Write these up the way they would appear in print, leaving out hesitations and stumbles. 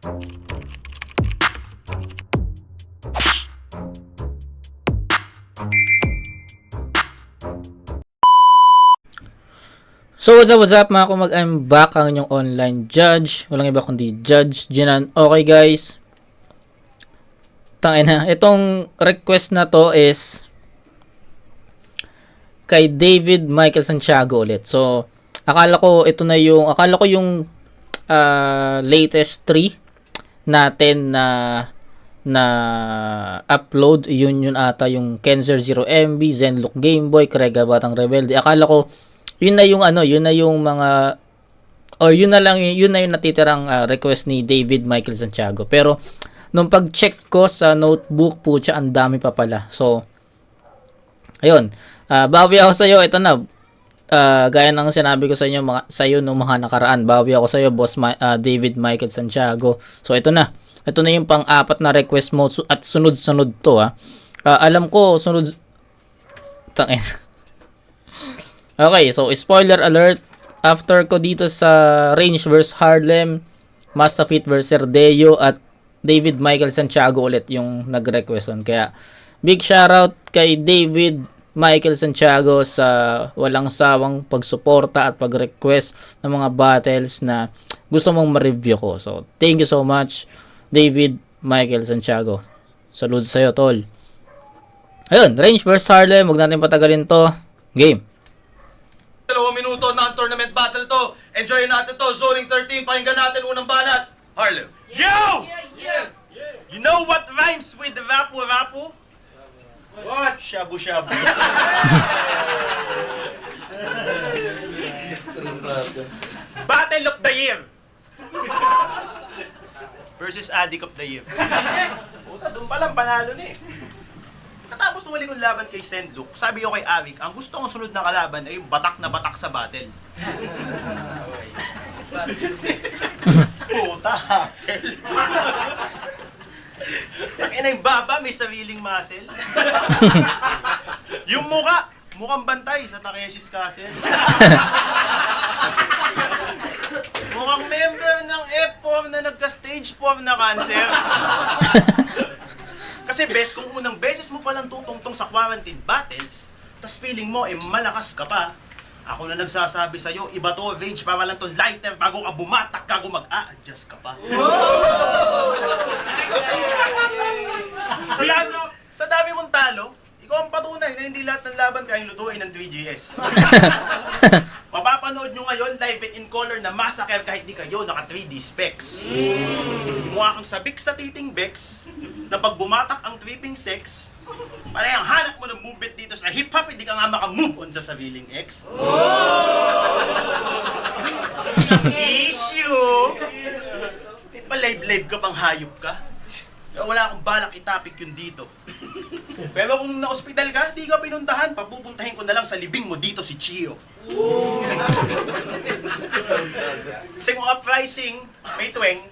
So what's up mga kumag, I'm back, ang inyong online judge. Walang iba kundi Judge Jinan. Okay guys, tangina, itong request na to is kay David Michael Santiago ulit. So akala ko yung latest 3 natin na upload, yun ata yung Kenzer 0MB, Zenlook Game Boy, Krega Batang Rebelde. Akala ko yun na yung mga, or yun na yung natitirang request ni David Michael Santiago. Pero nung pag-check ko sa notebook, pucha, ang dami pa pala. So ayun, bawi ako sa iyo. Ito na, gaya ng sinabi ko sa inyo nung mga nakaraan, bawi ako sa iyo, boss David Michael Santiago. So ito na yung pang-apat na request mo, at sunod-sunod to alam ko sunod. Tangin. Okay, so spoiler alert, after ko dito sa Range vs Harlem, Mastafit vs Cerdeo, at David Michael Santiago ulit yung nag-request. Kaya big shoutout kay David Michael Santiago sa walang sawang pagsuporta at pag-request ng mga battles na gusto mong ma-review ko. So thank you so much, David Michael Santiago. Salud sa'yo, tol. Ayun, Range vs Harlem, huwag natin patagalin to. Game. 2 minuto na ang tournament battle to. Enjoyin natin to. Zoning 13, pakinggan natin unang banat. Harlem. Yo! You know what rhymes with rapu-rapu? What? Shabu-shabu. Battle of the Year versus Addict of the Year. Yes! Puta, doon palang panalo na eh. Katapos wali kong laban kay Zenlook, sabi ko kay Arik, ang gusto kong sunod na kalaban ay batak na batak sa battle. Puta, hassle. Ang yung baba, may sariling muscle. Yung mukhang bantay sa Takeshi's Castle. Mukhang member ng F4 na nagka-stage 4 na cancer. Kasi kung unang beses mo palang tutungtong sa quarantine battles, tas feeling mo malakas ka pa, ako na nagsasabi sa'yo, iba to, Range, para lang to lighter, bago ka bumatak, bago mag-a-adjust ka pa. Sa dami mong talo, ikaw ang patunay na hindi lahat ng laban kayang lutuin ng 3GS. Mapapanood nyo ngayon live in color na massacre kahit di kayo naka 3D specs. Mukha kang sabik sa titing Bex na pag bumatak ang tripping sex, parehang hanap mo ng movement dito sa hip-hop, hindi ka nga maka-move on sa sariling ex. Issue! May pa-live-live ka pang hayop ka. Wala akong balak itapik yun dito. Pero kung na-hospital ka, di ka pinuntahan, papupuntahin ko na lang sa libing mo dito si Chio. Kasi kung pricing, may tweng,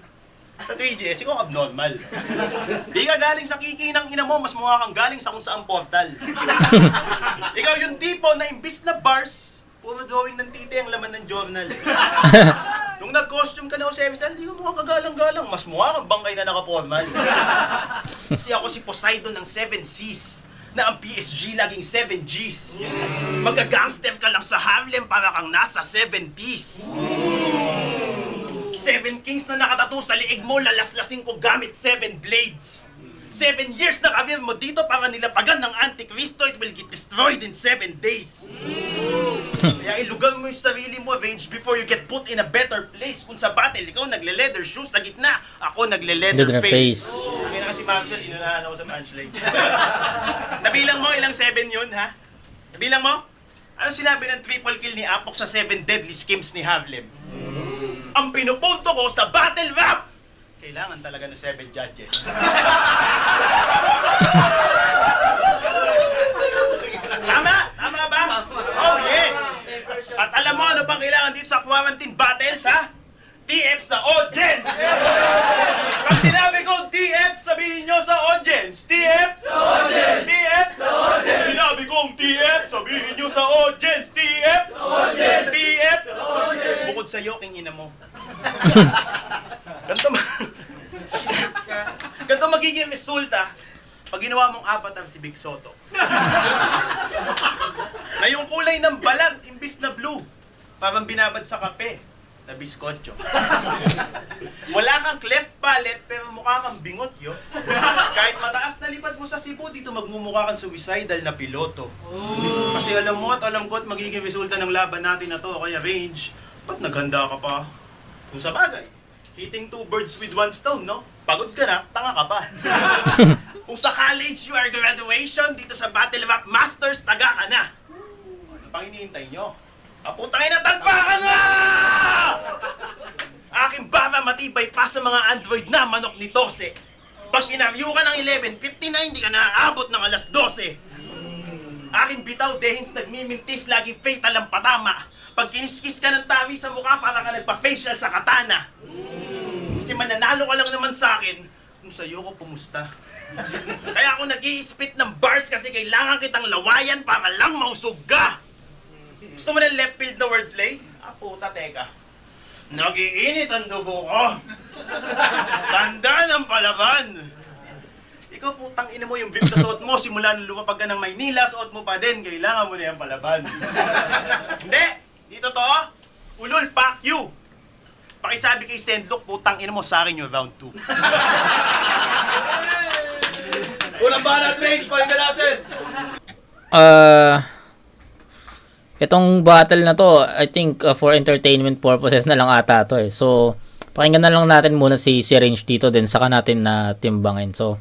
sa 3GS, ikaw abnormal. Di ka galing sa kiki ng ina mo, mas mukha kang galing sa kung saan portal. Ikaw yung tipo na imbis na bars, puro drawing ng titi ang laman ng journal. Nung nag-costume ka na Osirisal, di ka mukhang kagalang-galang, mas mukha kang bangkay na naka-formal. Kasi ako si Poseidon ng 7 Cs, na ang PSG laging 7 Gs. Mag-gangster ka lang sa Harlem para kang nasa 70s. 7 kings na nakatato sa liig mo, lalaslasin ko gamit 7 blades. 7 years na career mo dito para nilapagan ng Antikristo, it will get destroyed in 7 days. Kaya ilugan mo yung sarili mo, Range, before you get put in a better place. Kung sa battle, ikaw nagle-leather shoes sa gitna, ako nagle-leather face. Ang ina kasi Marshall, inunahan ako sa punchline. Nabilang mo ilang 7 yun, ha? Nabilang mo? Ano sinabi ng triple kill ni Apok sa 7 deadly schemes ni Harlem? Ang pinupunto ko sa battle rap! Kailangan talaga ng 7 judges. Tama? Tama ba? Oh, yes! At alam mo ano bang kailangan dito sa quarantine battles, ha? TF sa audience! Pag sinabi ko TF, sabihin nyo sa audience. TF sa audience! TF sa audience! Sinabi kong TF, sabihin nyo sa audience. TF sa audience! TF sa audience! Bukod sa yoking ina mo. magiging resulta, pag ginawa mong avatar si Big Soto. Na yung kulay ng balat, imbis na blue, parang binabad sa kape, na biskotyo. Wala kang cleft palate, pero mukha kang bingot yo. Kahit mataas na lipad mo sa Cebu, dito magmumukha kang suicidal na piloto. Kasi alam mo at alam ko at magiging resulta ng laban natin na to, kaya range, ba't naghanda ka pa? Kung sa bagay, hitting 2 birds with 1 stone, no? Pagod ka na, tanga ka pa. Kung sa college you are graduation, dito sa Battle Map Masters, taga ka na. Ano pang hinihintay nyo? Putangin na, talpakan na! Aking baba matibay pa sa mga Android na manok ni Tose. Pag kinaryo ka ng 11:59, di ka naaabot ng alas 12. Aking bitaw dehins nagmimintis, laging fatal ang patama. Pag kiniskis ka ng tawi sa mukha, para ka nagpa-facial sa katana. Kasi mananalo ka lang naman sa akin kung sa'yo ko pumusta. Kaya ako nag-i-spit ng bars kasi kailangan kitang lawayan para lang mausog ka. Gusto mo ng left field na wordplay? Puta, teka. Nag-iinit ang dugo ko. Tanda ng palaban. Ikaw putang ina mo yung bib na suot mo simula nung lumapag ka ng Maynila, suot mo pa din. Kailangan mo na yung palaban. Hindi! Dito to. Ulol, pack you. Pakisabi kay Sendlock, putang ina mo sa akin yung round 2. Unang banat range, pakinggan natin. Itong battle na to, I think for entertainment purposes na lang ata to eh. So, pakinggan na lang natin muna si Range dito din, saka natin na timbangin. So,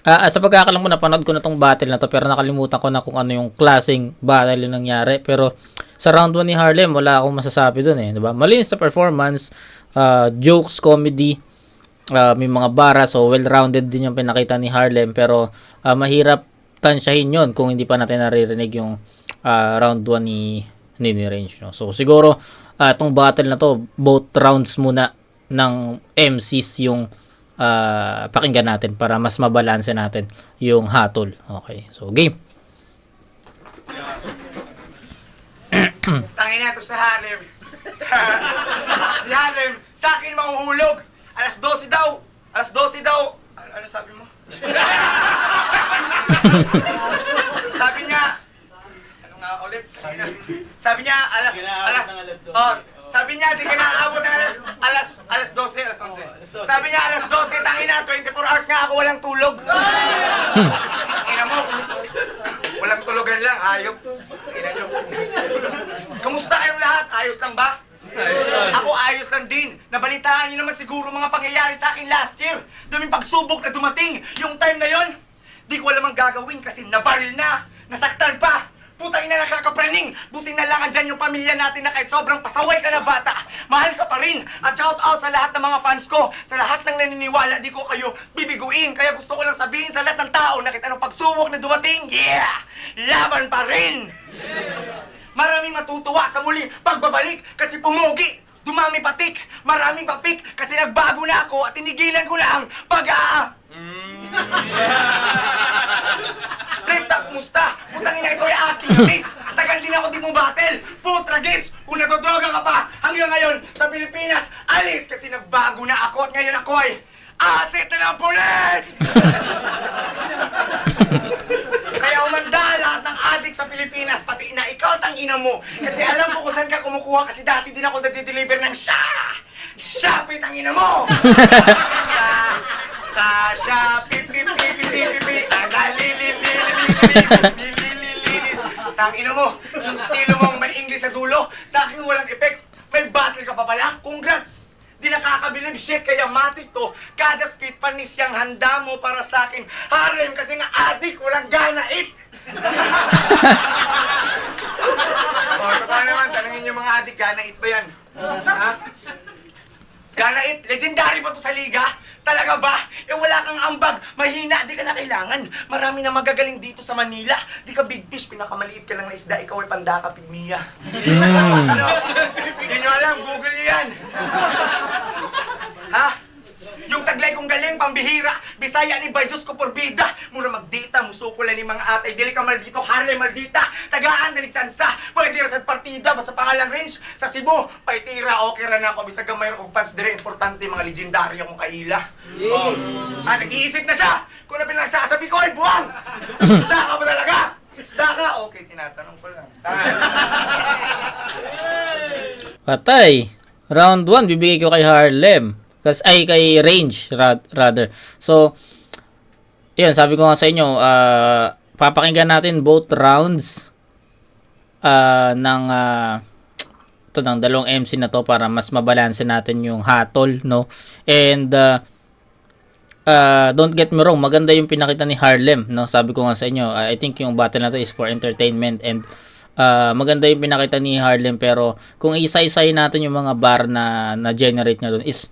sa pagkakalang ko, napanood ko na tong battle na to, pero nakalimutan ko na kung ano yung klaseng battle yung nangyari. Pero, sa round 1 ni Harlem, wala akong masasabi dun eh. Diba? Malinis sa performance, jokes, comedy, may mga bara, so well-rounded din yung pinakita ni Harlem. Pero, mahirap tansyahin yun kung hindi pa natin naririnig yung round 1 ni Range. No? So, siguro, itong battle na to, both rounds muna ng MCs yung pakinggan natin para mas mabalanse natin yung hatol. Okay, so game. Tangin na to sa Harlem. Si Harlem, sa akin mahuhulog. Alas 12 daw. Alas 12 daw. Ano sabi mo? Sabi niya, ano nga ulit? Sabi niya, alas 12. Oh, sabi niya, di ka naaabot ng alas 12, alas 11. Sabi niya, alas 12, tangin na, 24 hours nga ako walang tulog. Ina mo, walang tulugan lang, hayop. Ina niyo. Kamusta kayong lahat? Ayos lang ba? Ako ayos lang din. Nabalitaan niyo naman siguro mga pangyayari sa akin last year. Daming pagsubok na dumating. Yung time na yon, di ko alam ang gagawin kasi nabaril na. Nasaktan pa. Putang ina, nakakapraning. Buti na lang andyan yung pamilya natin na kahit sobrang pasaway ka na bata, mahal ka pa rin. At shout out sa lahat ng mga fans ko, sa lahat ng naniniwala, di ko kayo bibiguin. Kaya gusto ko lang sabihin sa lahat ng tao na kita ng pagsubok na dumating, yeah! Laban pa rin! Maraming matutuwa sa muli pagbabalik kasi pumogi. Dumami patik, maraming papik kasi nagbago na ako at tinigilan ko na ang Flip-top, musta? Putang ina, ito ay aking miss. Tagal din ako di mo battle. Putragis, kung natodroga ka pa hanggang ngayon sa Pilipinas, alis kasi nagbago na ako at ngayon ako ay asset na ng pulis! Kaya umanda lahat ng adik sa Pilipinas, pati na ikaw tang ina mo. Kasi alam ko kung saan ka kumukuha kasi dati din ako nagde-deliver ng Shopee tang ina mo! Sa Shopee, tang ina mo, yung estilo mong may English sa dulo, sa akin walang effect. May battle ka pa pala? Congrats! Di nakakabilib shit, kaya matik to. Kada speed panis yung handa mo para sa akin. Harlem kasi nga adik, walang gana it. Totoo naman, tanungin yung mga adik, gana it ba yan? Ha? Gana it? Legendary ba to sa liga? Talaga ba? Wala kang ambag. Mahina, di ka na kailangan. Marami na magagaling dito sa Manila. Di ka big fish, pinakamaliit ka lang na isda. Ikaw ay pandaka pigmiya. Ano? Hindi nyo alam, Google nyo yan. Ha? Yung taglay kong galing, pambihira. Bisaya ni Bay, Diyos ko porbida. Mura magdita, musukulan ni mga atay, dili ka maldito, Harlem maldita, tagaan na ni Chansa, pwede ra sa partida, basta pangalang range, sa Cebu, paitira, okay ra na ako, bisag gamay ra kong fans, dire, importante mga legendaryo kong kaila. Oh. Nag-iisip na siya, kung na pinagsasabi ko ay buwang! Isda ka ba talaga? Isda ka? Okay, tinatanong ko lang. Patay. Round 1, bibigay ko kay Harlem. Kay Range, rather. So, yun, sabi ko nga sa inyo, papakinggan natin both rounds ng dalawang MC na to para mas mabalanse natin yung hatol, no? And, don't get me wrong, maganda yung pinakita ni Harlem, no? Sabi ko nga sa inyo, I think yung battle na to is for entertainment and maganda yung pinakita ni Harlem, pero kung isa-isay natin yung mga bar na generate niya doon is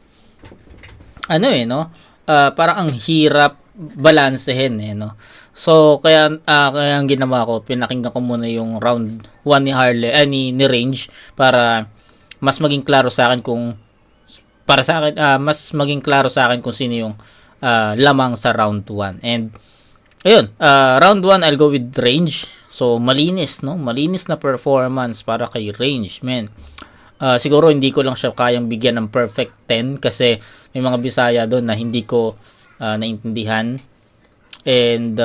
parang ang hirap balansehin, no? So kaya ang ginawa ko, pinakinggan ko muna yung round 1 ni Harlem, ni Range para mas maging klaro sa akin kung sino yung lamang sa round 1. And ayun, round 1 I'll go with Range. So malinis, no? Malinis na performance para kay Range, man. Siguro hindi ko lang siya kayang bigyan ng perfect 10 kasi may mga Bisaya doon na hindi ko naintindihan. And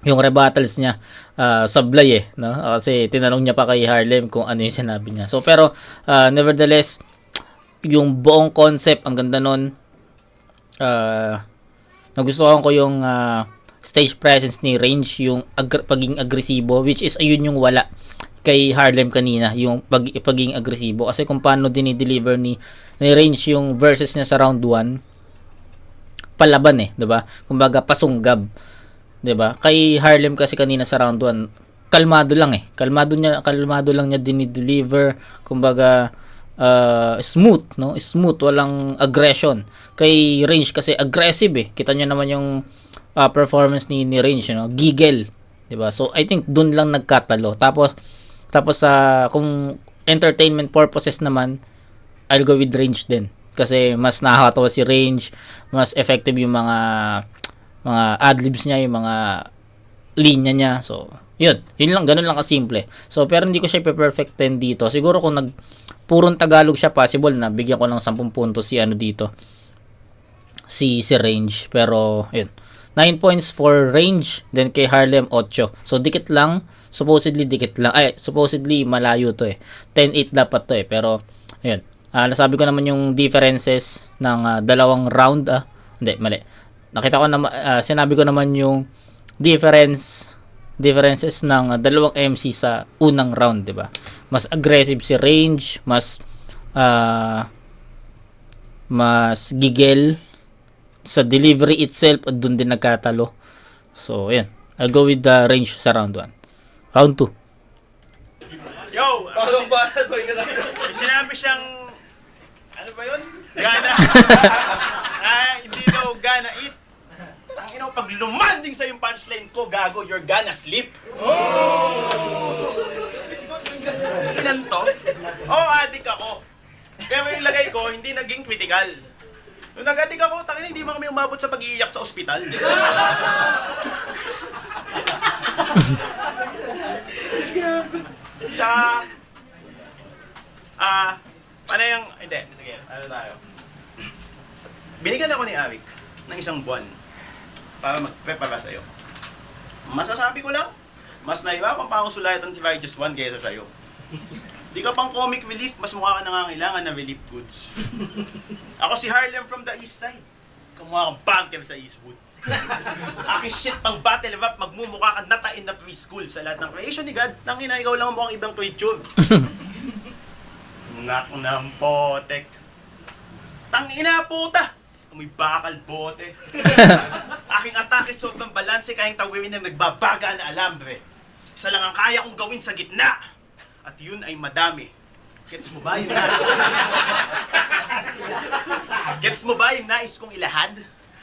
yung rebuttals niya sablay no? Kasi tinanong niya pa kay Harlem kung ano yung sinabi niya. So pero nevertheless, yung buong concept ang ganda nun. Nagustuhan ko yung stage presence ni Range, yung pagiging agresibo, which is ayun yung wala kay Harlem kanina, yung pagiging agresibo. Kasi kung paano dinideliver ni Range yung verses niya sa round 1, palaban diba? Kumbaga pasunggab, diba? Kay Harlem kasi kanina sa round 1, kalmado lang kalmado lang niya dinideliver, kumbaga smooth, no? Smooth, walang aggression. Kay Range kasi aggressive kita niyo naman yung performance ni Range, giggle, diba? So I think dun lang nagkatalo. Tapos kung entertainment purposes naman, I'll go with Range din kasi mas nakakatawa si Range, mas effective yung mga adlibs niya, yung mga linya niya. So yun lang, ganun lang kasimple. So pero hindi ko siya perfect 10 dito. Siguro kung purong Tagalog siya, possible na bigyan ko ng 10 puntos si dito, si Range. Pero yun, 9 points for Range, then kay Harlem 8. So dikit lang, supposedly malayo to 10-8 dapat to pero ayun, nasabi ko naman yung differences ng dalawang round. Hindi, mali. Nakita ko naman, sinabi ko naman yung differences ng dalawang MC sa unang round, 'di ba? Mas aggressive si Range, mas gigel sa delivery itself, at doon din nagkatalo. So, ayan. I'll go with the Range sa round 1. Round 2. Yo! May sinabi siyang, ano ba yun? Gana. Hindi daw gana eat. Ang inaw, pag lumanding sa yung punchline ko, gago, you're gonna sleep. Inan to? Adik ako. Pero yung lagay ko, hindi naging critical. Nung nag-adik ako, hindi mo kami umabot sa pag-iiyak sa ospital. Tsaka, paano yung, hindi, sige, ano tayo. Binigyan ako ni Arik ng 1 buwan para mag-prepare sa'yo. Masasabi ko lang, mas naiwapan pa akong sulatan si Righteous One kaysa sa'yo. Di ka pang comic relief, mas mukha ka nangangailangan ng relief goods. Ako si Harlem from the east side. Kamukha kang banker sa Eastwood. Aking shit pang battle rap, magmumukha kang natain na preschool sa lahat ng creation ni God. Nangina, ikaw lang mukhang ibang creature. Nak ng potek. Tangina puta! May bakal bote. Aking atake sobrang balanse, kayang tawirin ng nagbabaga na alambre. Isa lang ang kaya kong gawin sa gitna. At yun ay madami. Gets mo ba yung nais? Gets mo ba yung nais kong ilahad?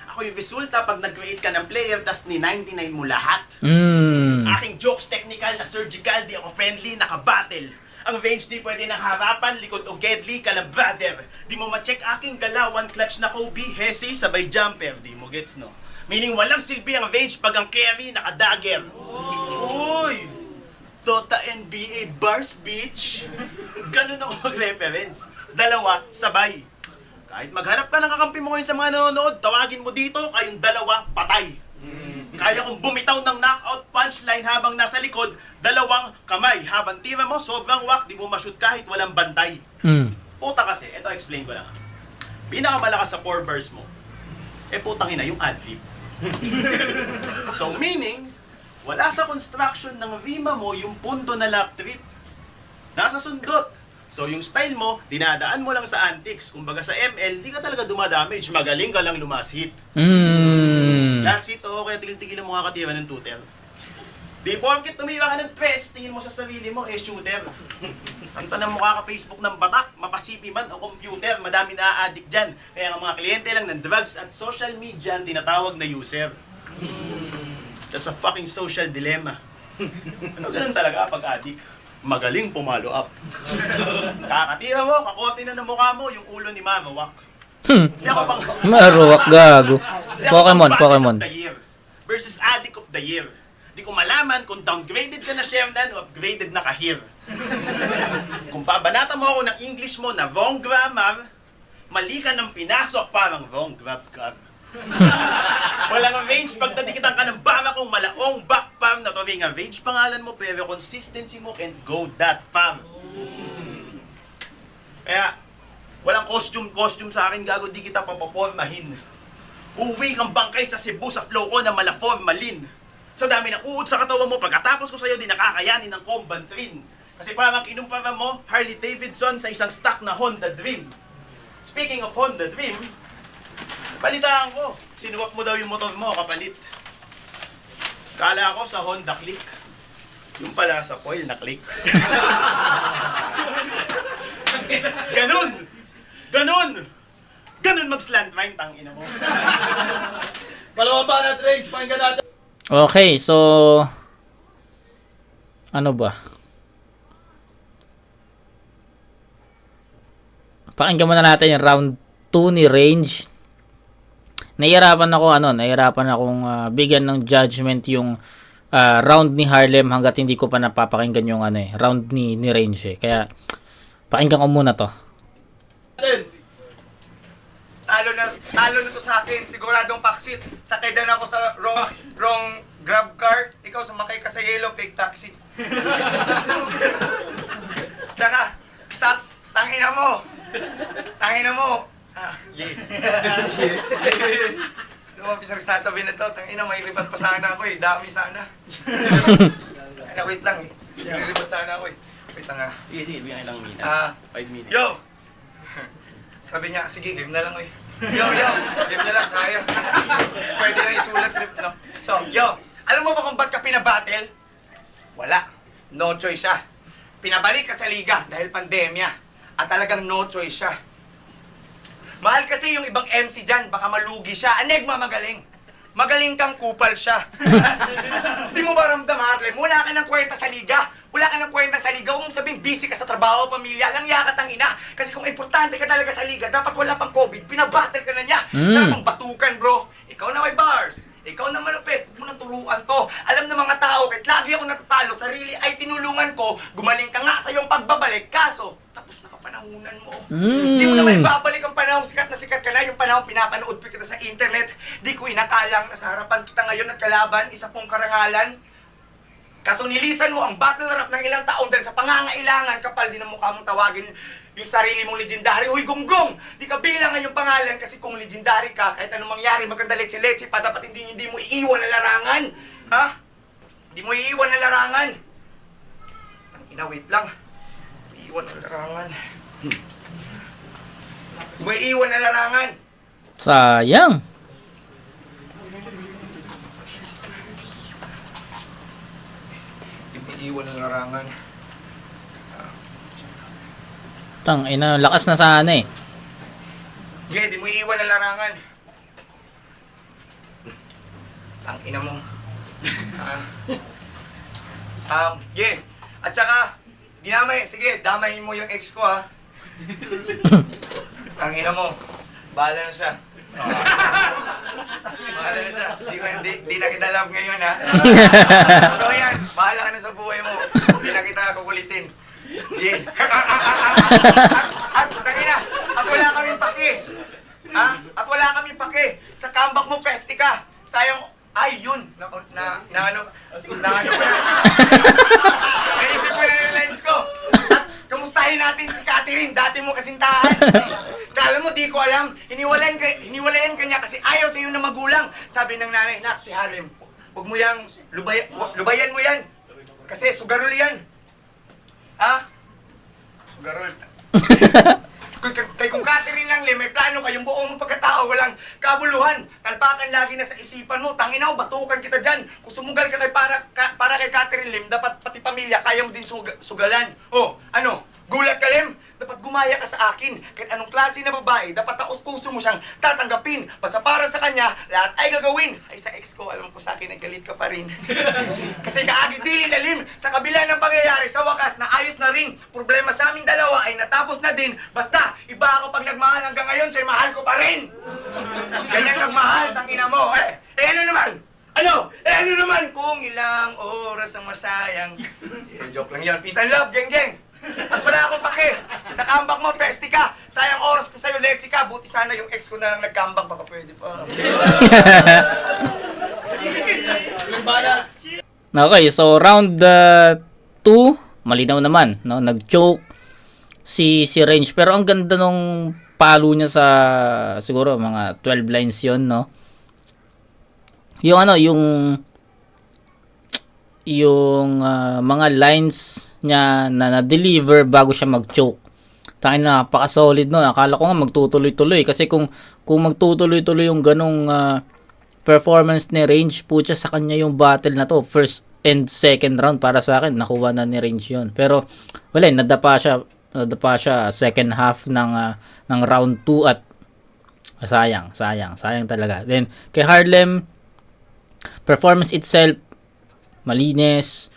Ako yung resulta pag nag-create ka ng player, tas ni-99 mo lahat. Aking jokes technical na surgical, di ako friendly, naka-battle. Ang range di pwede ng harapan, likod o deadly, kalang brother. Di mo ma-check aking galawan, clutch na Kobe, Hesi, sabay jumper. Di mo gets, no? Meaning walang silbi ang range pag ang carry naka-dagger. Uy! Dota NBA Bars Beach. Ganun ako mag-reference. Dalawa, sabay. Kahit maghanap ka ng kakampi mo ngayon sa mga nanonood, tawagin mo dito, kayong dalawa, patay. Kaya kong bumitaw ng knockout punchline habang nasa likod, dalawang kamay. Habang tira mo, sobrang wak, di mo ma-shoot kahit walang bantay. Puta kasi, ito explain ko lang. Pinakamalakas sa 4 bars mo, putang ina, yung ad-lib. So meaning, wala sa construction ng rima mo yung punto na lap trip. Nasa sundot. So yung style mo, dinadaan mo lang sa antics. Kumbaga sa ML, di ka talaga dumadamage. Magaling ka lang lumas hit. Last hit, kaya tigil-tigil mo katira ng tutor. Di porket tumira ka ng press, tingin mo sa sarili mo, shooter. Ang tanong mukha ka Facebook ng batak, mapasipi man o computer, madami na-addict dyan. Kaya ang mga kliyente lang ng drugs at social media ang tinatawag na user. That's a fucking social dilemma. Ano ganun talaga pag addict? Magaling pumalo up. Kakatira mo, kakote na ng mukha mo, yung ulo ni Mama Wak. Kasi ako pang... Maruwak gago. Kasi ako Pokemon, pang Pokemon. Baddict of the Year versus Addict of the Year. Di ko malaman kung downgraded ka na Sherman o upgraded na Kahir. Kung pabanata mo ako ng English mo na wrong grammar, mali ka ng pinasok parang wrong grab. Walang range pag nadikitan ka ng bama kong malaong back palm na to ring range pangalan mo pero consistency mo can't go that far. Kaya, walang costume sa akin, gago, di kita papapormahin. Uwi kang bangkay sa Cebu sa flow ko na malaformalin. Sa dami ng uod sa katawan mo, pagkatapos ko sa'yo, di nakakayanin ng Combantrin. Kasi parang kinumpara mo, Harley Davidson sa isang stock na Honda Dream. Speaking of Honda Dream, balitaan ko, sinuwak mo daw yung motor mo, kapalit. Kala ko sa Honda Click. Yung pala sa foil na click. Ganun mag-slant line, tangina mo. Dalawang banat range, pakinggan natin. Okay, so ano ba? Pakinggan muna natin yung round 2 ni Range. Nahihirapan akong bigyan ng judgment yung round ni Harlem hangga't hindi ko pa napapakinggan yung round ni Range. Kaya pakinggan ko muna to. Talo na to sa akin. Siguradong paksit. Sakay din ako sa wrong grab car. Ikaw sumakay ka sa yellow fake taxi. Tsaka, tangina mo. Yeah. Lumapis ang sasabihin na to. Tangina, may ribat pa sana ako eh. Dami sana. Wait lang eh. May ribat sana ako eh. Wait lang ah. Sige, bigyan ilang minutes. 5 minutes. Yo! Sabi niya, sige, game na lang eh. Yo! Game na lang, sayang. Pwede na isulat trip, no? So, yo! Alam mo ba kung ba't ka pinabattle? Wala. No choice siya. Pinabalik ka sa liga dahil pandemya. At talagang no choice siya. Mahal kasi yung ibang MC dyan, baka malugi siya. Anegma magaling. Magaling kang kupal siya. Di mo ba ramdam, Harlem? Wala ka ng kwenta sa liga. Huwag mong sabing busy ka sa trabaho, pamilya. Lang yakat ang ina. Kasi kung importante ka talaga sa liga, dapat wala pang COVID, pinabattle ka na niya. Sana pang batukan, bro. Ikaw na may bars. Ikaw na malupit. Huwag mo nang turuan to. Alam ng mga tao, kahit lagi ako natatalo, sarili ay tinulungan ko, gumaling ka nga sa iyong pagbabalik. Kaso, tapos na kapanahunan mo. Di mo naman ibabalik ang panahong sikat na sikat ka na, yung panahong pinapanood pa kita sa internet. Di ko inakalang nasa harapan kita ngayon at kalaban, isa pong karangalan. Kaso nilisan mo ang battle rap ng ilang taon dahil sa pangangailangan, kapal din ang mukha mong tawagin yung sarili mong legendary. Huy, gonggong! Di ka bilang ngayong pangalan kasi kung legendary ka, kahit anong mangyari, maganda letse-letse pa, dapat hindi mo iiwan ang larangan. Ha? Hindi mo iiwan ang larangan. Ang ina, wait lang. Iiwan ang larangan. Hindi mo iiwan ang larangan. Sayang. Hindi mo iiwan ang larangan. Lakas na sana eh. Yeah, di mo iiwan ang larangan. Ang ina mo. Yeah. At saka, sige, damayin mo yung ex ko ha. Ang ina mo. Bahala na siya. Bahala na siya. Di na kita love ngayon, ha? Totoo yan. Bahala ka na sa buhay mo. Di na kita kukulitin. Yeah. At tangina, at wala kaming paki. Ha? At wala kaming paki. Sa comeback mo, festi ka. Sayang, ay yun. Naisip ko na yung lines ko. At kamustahin natin si Catherine, dati mo kasintahan. Kala mo, di ko alam. Hiniwalayan ka niya kasi ayaw sa'yo na magulang. Sabi ng nanay, nak, si Harlem, huwag mo yang lubayan mo yan. Kasi sugarol yan. Ha? Sugarol. Kung Catherine lang, may plano ka, yung buong mong pagkatao, walang kabuluhan. Kalpakan lagi na sa isipan mo. Tangina mo, batukan kita dyan. Kung sumugal ka para kay Catherine Lim, dapat pati pamilya, kaya mo din sugalan. Oh, ano? Gulat ka, Lim? Dapat gumaya ka sa akin. Kahit anong klase na babae, dapat taos puso mo siyang tatanggapin. Basta para sa kanya, lahat ay gagawin. Ay, sa ex ko, alam ko sa akin, naggalit ka pa rin. Kasi kaagid-dili na, Lim. Sa kabila ng pangyayari, sa wakas, na ayos na rin. Problema sa aming dalawa ay natapos na din. Basta, iba ako pag nagmahal hanggang ngayon, siya'y mahal ko pa rin. Ganyan nagmahal, tangina mo. Ano naman? Ano kung ilang oras ang masayang? Joke lang yun. Peace and love, geng-geng. At wala akong pake. Sa comeback mo, pesti ka. Sayang oras ko sa'yo, Lexi ka. Buti sana yung ex ko na lang nag-comeback. Baka pwede pa. Okay, so round 2, malinaw naman, no? Nag-choke si Range, pero ang ganda nung palo niya sa siguro mga 12 lines 'yon, no? Yung mga lines niya na na-deliver bago siya mag-choke. Tangin na, napaka-solid no. Akala ko nga magtutuloy-tuloy kasi kung magtutuloy-tuloy yung ganong performance ni Range, putya sa kanya yung battle na to. First and second round para sa akin, nakuha na ni Range yun. Pero wala, nadapa siya second half ng round 2 at sayang talaga. Then kay Harlem, performance itself malinis,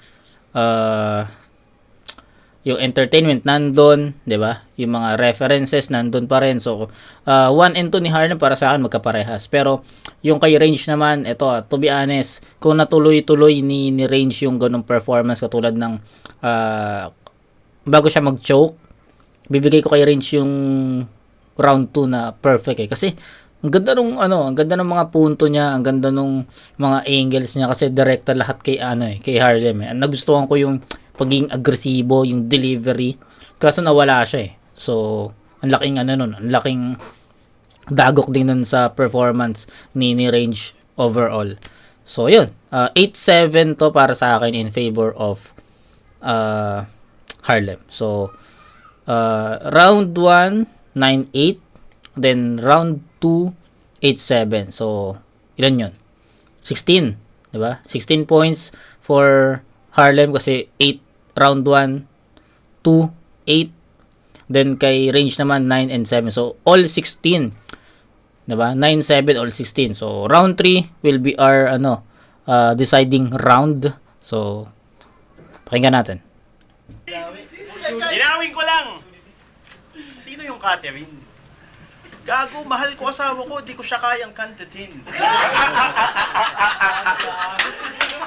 yung entertainment nandun, 'di ba? Yung mga references nandun pa rin. So 1 and 2 ni Harlem para sa akin magkaparehas. Pero yung kay Range naman, ito, to be honest, kung natuloy-tuloy ni Range yung ganung performance katulad ng bago siya mag-choke, bibigay ko kay Range yung round 2 na perfect kasi ang ganda ng mga punto niya, ang ganda nung mga angles niya kasi direkta lahat kay Harlem. Ang nagustuhan ko yung pagiging agresibo, yung delivery. Kaso nawala siya eh. So, ang laking dagok din nun sa performance ni Range overall. So, yun. 8-7 to para sa akin in favor of Harlem. So, round 1, 9-8. Then, round 2, 8-7. So, ilan yun? 16. Diba? 16 points for Harlem kasi 8 round 1, 2, 8. Then, kay Range naman, 9 and 7. So, all 16. Diba? 9, 7, all 16. So, round 3 will be our deciding round. So, pakinggan natin. Linawin ko lang. Sino yung Catherine? Gago, mahal ko asawa ko, di ko siya kayang kantatin.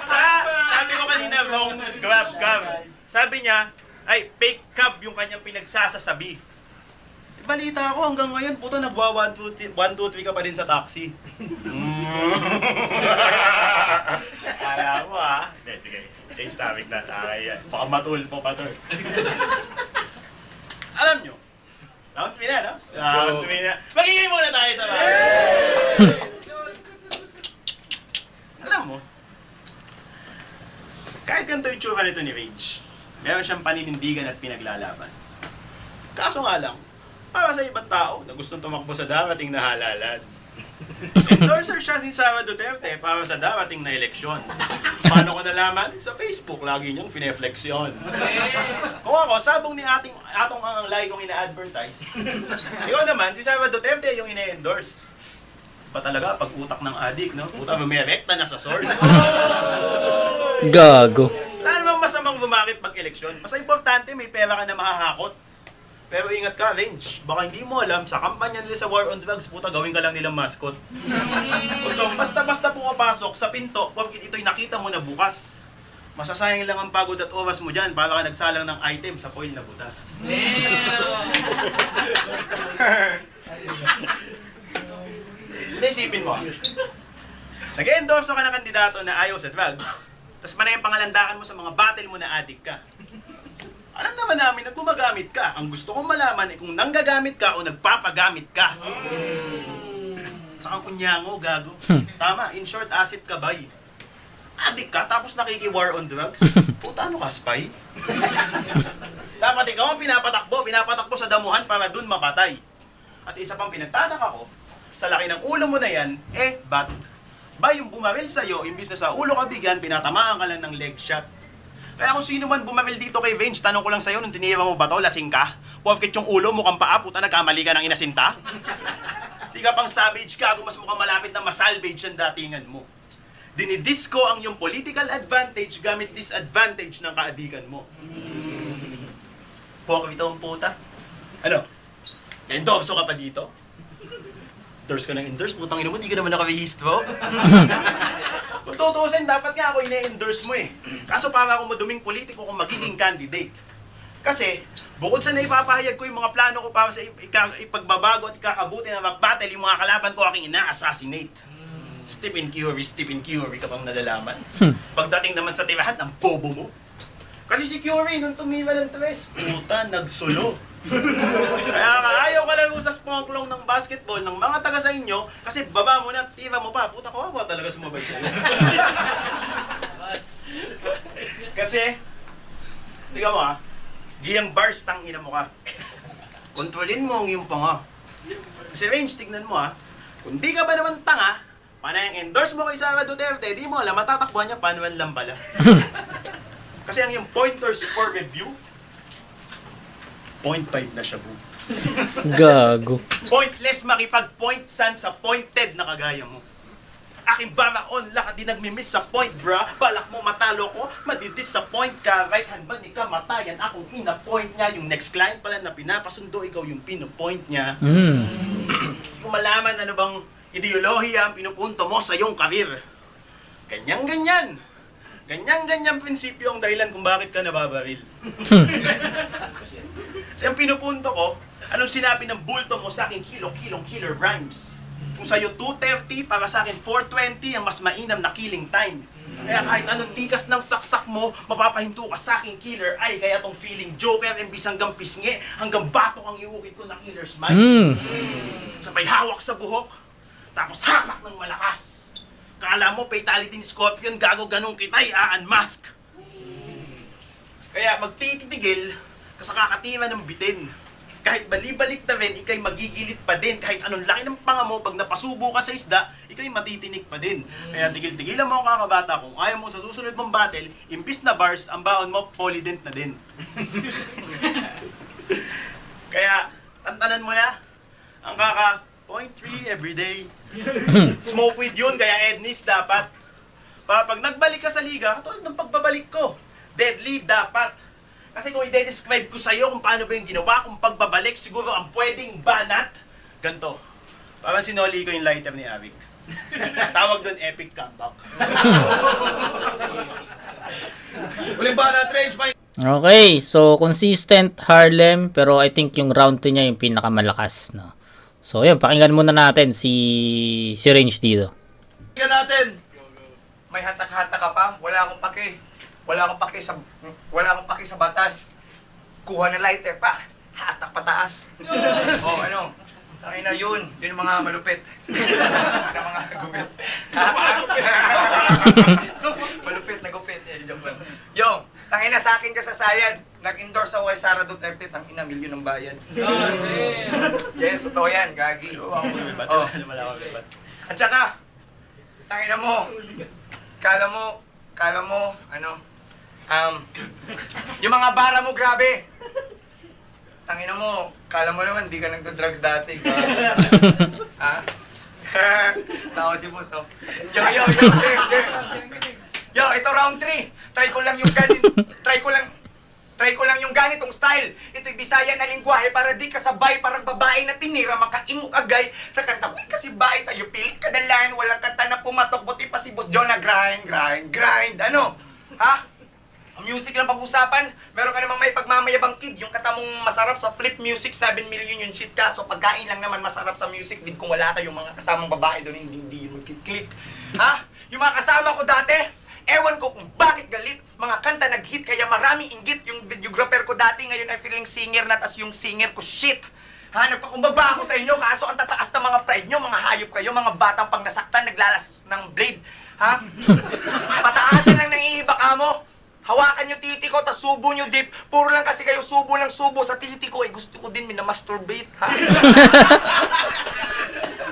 Sabi ko kanina, grab cab. Sabi niya, ay, fake cab yung kanyang pinagsasasabi. Balita ko hanggang ngayon, puto, nagwa 1, 2, 3 ka pa rin sa taxi. Kala mo Hindi, sige. Change topic na. Baka matulpo pa to. Alam nyo, round 3 na, no? Round 3 na. Magiging muna tayo sa bahay. Alam mo, kahit ganito yung tsura nito ni Range, meron siyang paninindigan at pinaglalaban. Kaso nga lang, para sa ibang tao na gustong tumakbo sa darating na halalan. Endorser siya ni Sara Duterte para sa darating na eleksyon. Paano ko nalaman? Sa Facebook, lagi niyang pineflex yun. Kung ako, sabong ni atong ang like kong ina-advertise. Ikaw naman, si Sara Duterte yung ina-endorse. Ba talaga, pag utak ng adik, no? Utak may rekta na sa source. Gago. Wala namang masamang bumakit pag eleksyon. Basta importante, may pera ka na mahahakot. Pero ingat ka, Range. Baka hindi mo alam, sa kampanya nila sa War on Drugs, puta, gawin ka lang nilang mascot. Huwag kang basta-basta pumapasok sa pinto, porkit ito'y nakita mo na bukas. Masasayang lang ang pagod at oras mo dyan para ka nagsalang ng item sa foil na butas. Isipin mo, nag-endorse ka ng kandidato na ayaw sa drugs, tapos panay ang pangalandakan mo sa mga battle mo na addict ka. Alam naman namin na gumagamit ka. Ang gusto kong malaman ay kung nanggagamit ka o nagpapagamit ka. Sa kang kunyango, gago. Tama, in short, acid ka, bay. Addict ka, tapos nakiki-war on drugs? Puta, ano ka, spy? Dapat ikaw ang pinapatakbo sa damuhan para dun mapatay. At isa pang pinagtataka ko, sa laki ng ulo mo na yan, ba't? Ba yung bumaril sa'yo, imbis na sa ulo ka bigyan, pinatamaan ka lang ng leg shot. Kaya kung sino man bumaril dito kay Range, tanong ko lang sa'yo, nung tinira mo ba to, lasing ka? Porkit yung ulo, mukhang paa, puta, nagkamali ka ng inasinta? Di ka pang savage ka, mas mukhang malapit na masalvage ang datingan mo. Dinidisco ang iyong political advantage gamit disadvantage ng kaadikan mo. Porkit ang puta. Ano? Endorso ka pa dito? Endorse ka ng endorse? Putang ina mo, di ka naman nakarehistro? Kung tutusin, dapat nga ako ine-endorse mo eh. Kaso para ako maduming politiko kung magiging candidate. Kasi, bukod sa naipapahayag ko yung mga plano ko para sa ipagbabago at ikakabuti na battle, yung mga kalaban ko aking ina-assassinate. Stephen Curry ka pang nalalaman. Pagdating naman sa tirahan, ang bobo mo. Kasi si Curry, nung tumira ng tres, puta, nagsulo. Kaya ayaw ka lang sa spongklong ng basketball ng mga taga sa inyo kasi baba mo na, tira mo pa. Puta, kawawa talaga sumabay sa'yo. Kasi, tiga mo giyang bars, tang ina mo ka. Kontrolin mo ang iyong panga. Kasi Range, tignan mo kung di ka ba naman tanga, panay ang endorse mo kay Sara Duterte, di mo alam, matatakbuhan niya, panuan lang pala. Kasi ang iyong pointers for review, 0.5 na siya, boo. Gago. Pointless makipag-point san sa pointed na kagaya mo. Aking baraon, laka di nagmimiss sa point, bra. Balak mo matalo ko, madidisappoint ka. Right hand ba, di ka matayan. Akong ina-point niya. Yung next client pala na pinapasundo, ikaw yung pinopoint niya. Kung malaman ano bang ideolohiya ang pinupunto mo sa iyong karir. Ganyan-ganyan. Ganyan-ganyan prinsipyo ang dahilan kung bakit ka nababaril. Kasi ang pinupunto ko, anong sinabi ng bulto mo sa akin, killer rhymes. Kung sa'yo 230, para sa akin 420 ang mas mainam na killing time. Kaya kahit anong tikas ng saksak mo, mapapahinto ka sa akin killer ay kaya tong feeling joker, imbis hanggang pisngi, hanggang batok ang iukit ko na killer's mind. Sabay hawak sa buhok, tapos hapak ng malakas. Kala mo fatality ni Scorpion, gago ganong kita'y unmask. Kaya magtititigil ka sa kakatira ng bitin. Kahit balibalik na rin, ikay magigilit pa din. Kahit anong laki ng panga mo, pag napasubo ka sa isda, ikay matitinig pa din. Kaya tigil-tigilan mo ang kakabata. Kung ayaw mo sa susunod mong battle, imbis na bars, ang baon mo, polydent na din. Kaya, tantanan mo na, ang kaka 0.3 everyday. Smoke weed yun, kaya Ednis dapat. Pag nagbalik ka sa liga, katulad ng pagbabalik ko, deadly dapat. Kasi kung i-describe ko sa'yo kung paano ba yung ginawa kong pagbabalik, siguro ang pwedeng banat, ganito. Parang sinoli ko yung lighter ni Avic. Tawag doon epic comeback. Huling banat, Range, may... Okay, so consistent Harlem, pero I think yung round 2 niya yung pinakamalakas, no. So, yun, pakinggan muna natin si Range dito. Tingnan natin. May hatak-hatak ka pa, wala akong pake. Wala akong pake sa batas. Kuha na lighter pa, hatak pataas. Ano? Ay na yun yung mga malupit. Yung mga gupit. Malupit na gupit. Joke lang. Yo, tangina sa akin ka sa sayad. Nag-endorse ako kay Sara Duterte, tangina milyon ng bayan. Yes, totoo yan, gagi. At saka, tangina mo, kala mo, yung mga bara mo, grabe. Tangina mo, kala mo naman, di ka nagdo-drugs dati. Ha? Tao si boss, oh. Yo, Yo, ito round 3. Try ko lang yung ganin. Try ko lang yung ganitong style. Ito'y Bisaya na lingwahe para di kasabay parang babae na tinira makaingok agay sa kanta. Uy, kasi bae sa'yo, pilit ka dalan, walang kanta na pumatok, buti pa si Boss John na grind. Ano? Ha? Music lang pag-usapan, meron ka namang may pagmamayabang kid, yung kata mong masarap sa flip music, 7 million yung shit ka, so pagkain lang naman masarap sa music, din kung wala kayong mga kasamang babae doon, hindi yung mag-click. Ha? Yung mga kasama ko dati, ewan ko kung bakit galit, mga kanta nag-hit, kaya maraming inggit, yung videographer ko dati, ngayon ay feeling singer na, tas yung singer ko, shit! Ha? Nagpakumbaba ako sa inyo, kaso ang tataas ng mga pride nyo, mga hayop kayo, mga batang pang nasaktan, naglalas ng blade. Ha? Pataasan lang ng iiba ka mo. Hawakan nyo titi ko, tas subo nyo dip. Puro lang kasi kayo subo lang subo sa titi ko. Eh, gusto ko din minamasturbate, ha?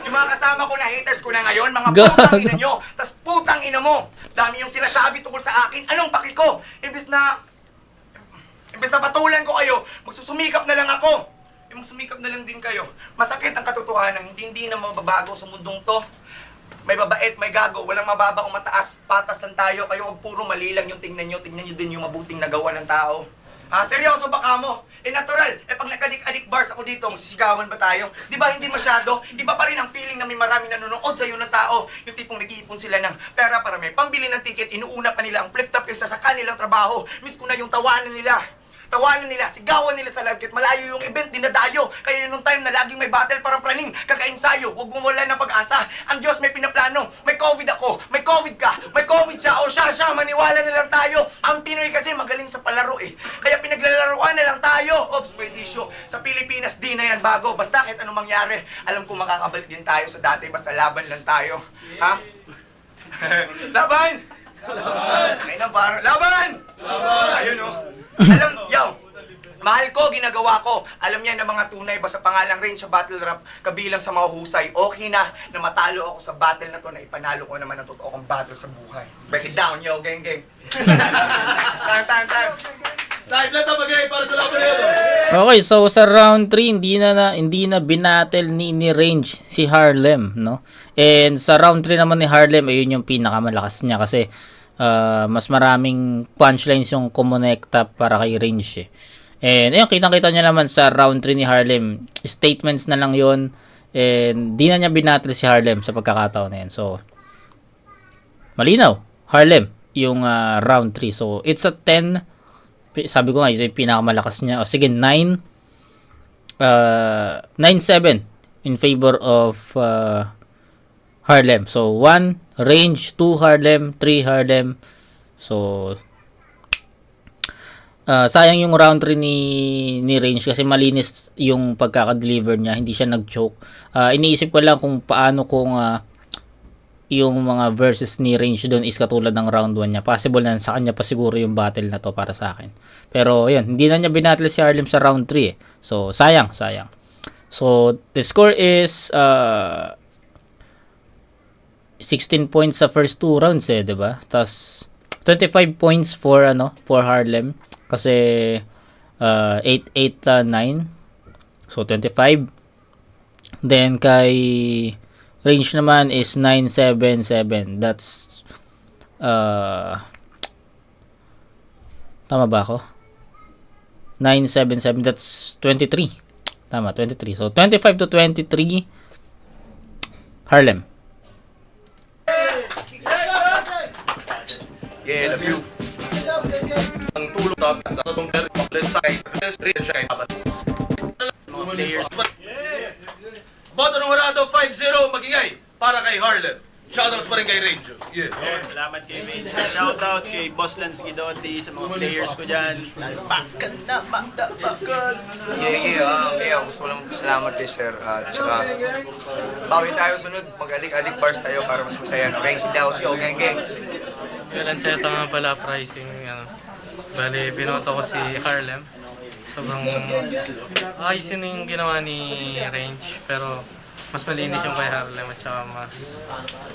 Yung mga kasama ko na haters ko na ngayon, mga putang ina nyo. Tas putang ina mo. Dami yung sinasabi tungkol sa akin. Anong paki ko? Imbis na patulan ko kayo, magsusumikap na lang ako. Magsumikap na lang din kayo. Masakit ang katotohanan, hindi na mababago sa mundong to. May babait, may gago, walang mababa o mataas, patas lang tayo, kayo huwag puro mali lang yung tingnan nyo din yung mabuting nagawa ng tao. Ha, seryoso ba ka mo? Natural, pag nag-adik-adik bars ako dito, sisigawan ba tayo? Di ba hindi masyado? Iba pa rin ang feeling na may maraming nanonood sa'yo ng tao. Yung tipong nag-iipon sila ng pera para may pambili ng ticket, inuuna pa nila ang flip-top kaysa sa kanilang trabaho. Miss ko na yung tawanan nila. Tawanan nila, sigawan nila sa live kit, malayo yung event, dinadayo. Kaya yun nung time na laging may battle parang praning, kakainsayo, huwag mo wala ng pag-asa. Ang Diyos may pinaplano, may COVID ako, may COVID ka, may COVID siya, o siya, maniwala na lang tayo. Ang Pinoy kasi magaling sa palaro eh. Kaya pinaglalaroan na lang tayo. Oops, may issue. Sa Pilipinas, di na yan bago. Basta kahit anong mangyari, alam ko makakabalik din tayo sa dati, basta laban lang tayo. Ha? Laban! Laban! Ay na, parang, laban! Laban! Ayun oh. Mahal ko, ginagawa ko. Alam niya na mga tunay ba sa pangalang range sa battle rap, kabilang sa mga husay. Okay na matalo ako sa battle na to, na ipanalo ko naman ang totoo kong battle sa buhay. Break it down, yo, gang. Time. Live lang tabagay para sa laban na yun. Okay, so sa round 3 hindi na binattle ni Range si Harlem, no? And sa round 3 naman ni Harlem, ayun yung pinakamalakas niya kasi mas maraming punchlines yung kumonekta para kay Range eh. And ayun, kitang-kita niya naman sa round 3 ni Harlem, statements na lang yon, and di na niya binattle si Harlem sa pagkakataon na yun. So malinaw, Harlem yung round 3. So it's a 10, sabi ko nga, ito yung pinakamalakas niya. O sige, 9-7 in favor of Harlem. So 1 Range, 2 Harlem, 3 Harlem. So sayang yung round 3 ni Range kasi malinis yung pagkaka-deliver niya, hindi siya nag-choke. Iniisip ko lang kung paano kung yung mga verses ni Range doon is katulad ng round 1 niya. Possible na sa kanya pa siguro yung battle na to para sa akin. Pero yun, hindi na niya binattle si Harlem sa round 3 eh. So sayang. So the score is 16 points sa first 2 rounds eh, 'di ba? Tas 25 points for Harlem kasi 8-9. So 25. Then kay Range naman is 9-7-7. That's tama ba ako? 9-7-7, that's 23. Tama, 23. So 25-23 Harlem. Yeah, love you. Ang tulog top sa totong let's say range kay apat. Mga players. Boto ng Horado 5-0 magingay para kay Harlem. Shoutouts pa rin kay Range. Yeah. Salamat kay Range. Shoutout kay Boss Lance Guidotti, sa mga players ko dyan. Lalpakan na, motherfuckers! Yeah. Gusto ko lang salamat kay sir. Tsaka, bawi tayo sunod. Mag-adik-adik bars tayo para mas masaya. Range daw siya, gang. Yung Lanceta nga pala pricing, bali, binoto ko si Harlem. Sobrang ayos yun yung ginawa ni Range, pero mas malinis yung kay Harlem at saka mas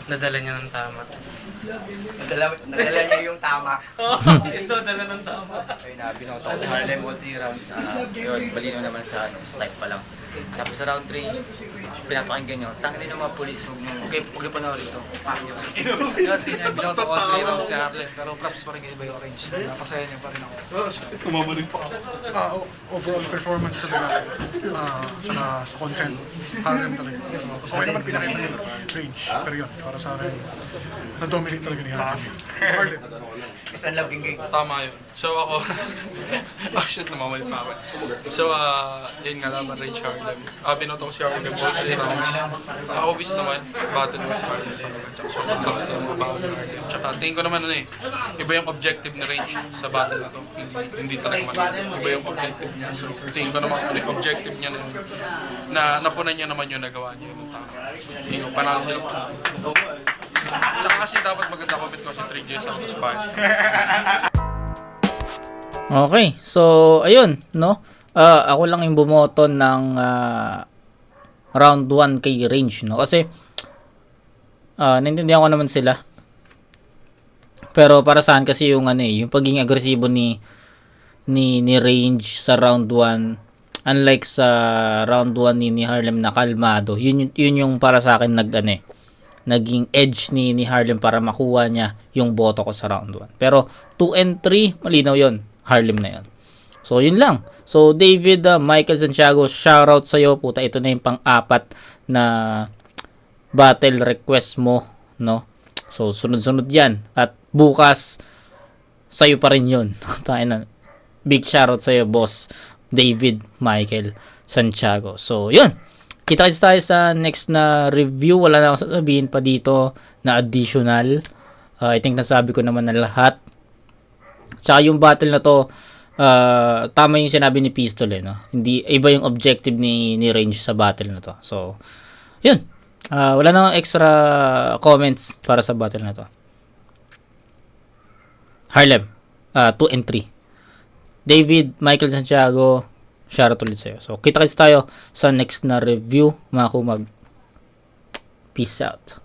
nadala niya ng tama. Nadala niya yung tama. Ito, dala ng tama. Ayun na, binoto ko si Harlem all 3 rounds. Yun, balino naman sa strike pa lang. Tapos sa round 3, pinapakinggan nyo. Tangin din ng mga police, huwag nyo panoorin ito. Kasi binoto ko 3 rounds si Harlem, pero props pa rin kay iba yung range. Napasaya niya pa rin ako. Overall performance talaga. Tsaka sa content, Harlem talaga. Okay naman pinakita yung range. Pero yun, para sa akin, na-dominate talaga ni Harlem. Harlem. Mas ang love ging. Tama yun. So ako, oh shit, namamali pa ako. So, yun nga laban Range Harlem. Binoto ko si Harlem both 3 rounds. Obvious naman, battle mo si Harlem. Tsaka sobrang lakas na mga battle ni Harlem. Tsaka tingin ko naman iba yung objective ni Range sa battle na to. Hindi talaga mali. Iba yung objective niya. So, tingin ko naman yung objective niya na napunan niya naman yung nagawa niya yung tama. Tingin ko, panalo sila po. Tsaka kasi dapat maganda comment ko si 3J sa Spice. Okay, so ayun, no? Ako lang yung bumoto ng round 1 kay Range, no? Kasi naintindihan ko naman sila. Pero para saan kasi yung yung pagiging agresibo ni Range sa round 1, unlike sa round 1 ni Harlem na kalmado. Yun yung para sa akin naging edge ni Harlem para makuha niya yung boto ko sa round 1. Pero 2 and 3, malinaw yon, Harlem na yon. So yun lang. So David, Michael Santiago, shoutout sa iyo. Puta, ito na yung pang-apat na battle request mo, no? So sunod-sunod yan. At bukas sa'yo pa rin yun. Tayo na. Big shoutout sa iyo, boss David Michael Santiago. So yun. Kita-kits tayo sa next na review. Wala na akong sasabihin pa dito na additional. I think nasabi ko naman na lahat. Tsaka yung battle na to, tama yung sinabi ni Pistol, no? Hindi, iba yung objective ni Range sa battle na to. So, yun. Wala na akong extra comments para sa battle na to. Harlem, 2 and 3. David, Michael Santiago, shoutout ulit sa'yo. So, kita-kits tayo sa next na review, mga kumag. Peace out.